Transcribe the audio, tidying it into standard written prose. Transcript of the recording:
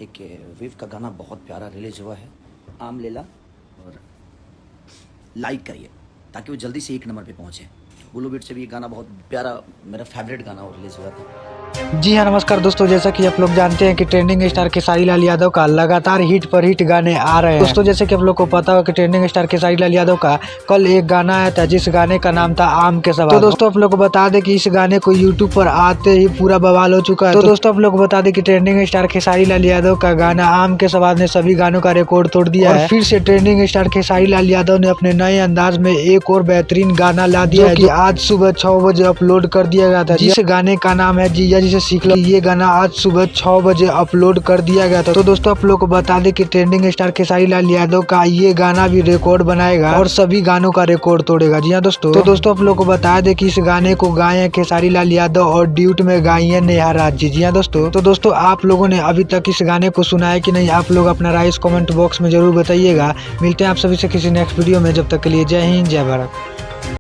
एक वेव का गाना बहुत प्यारा रिलीज हुआ है, आम लेला, और लाइक करिए ताकि वो जल्दी से 1 नंबर पे पहुंचे। ब्लू बीट से भी ये गाना बहुत प्यारा, मेरा फेवरेट गाना वो रिलीज हुआ था। जी हाँ, नमस्कार दोस्तों। जैसा कि आप लोग जानते हैं कि ट्रेंडिंग स्टार खेसारी लाल यादव का लगातार हिट पर हिट गाने आ रहे हैं। दोस्तों जैसे कि आप लोग को पता हो कि ट्रेंडिंग स्टार खेसारी लाल यादव का कल एक गाना आया था जिस गाने का नाम था आम के सवाल। तो दोस्तों आप लोग को बता दें कि इस गाने को यूट्यूब पर आते ही पूरा बवाल हो चुका है। तो दोस्तों आप लोग को बता दें कि ट्रेंडिंग स्टार खेसारी लाल यादव का गाना आम के सवाल ने सभी गानों का रिकॉर्ड तोड़ दिया है। फिर से ट्रेंडिंग स्टार खेसारी लाल यादव ने अपने नए अंदाज में एक और बेहतरीन गाना ला दिया है, जो आज सुबह 6 बजे अपलोड कर दिया गया था। जिस गाने का नाम है जिया जिसे सीख लो। ये गाना आज सुबह 6 बजे अपलोड कर दिया गया था। तो दोस्तों आप लोग को बता दें कि ट्रेंडिंग स्टार खेसारी लाल यादव का ये गाना भी रिकॉर्ड बनाएगा और सभी गानों का रिकॉर्ड तोड़ेगा। जी हाँ दोस्तों। तो दोस्तों आप लोग को बता दें कि इस गाने को गाए हैं खेसारी लाल यादव और ड्यूट में गाई है नेहा राज जी। जी हाँ दोस्तों। तो दोस्तों आप लोगों ने अभी तक इस गाने को सुना है कि नहीं, आप लोग अपना राय इस कमेंट बॉक्स में जरूर बताइएगा। मिलते हैं आप सभी से किसी नेक्स्ट वीडियो में। जब तक के लिए जय हिंद, जय भारत।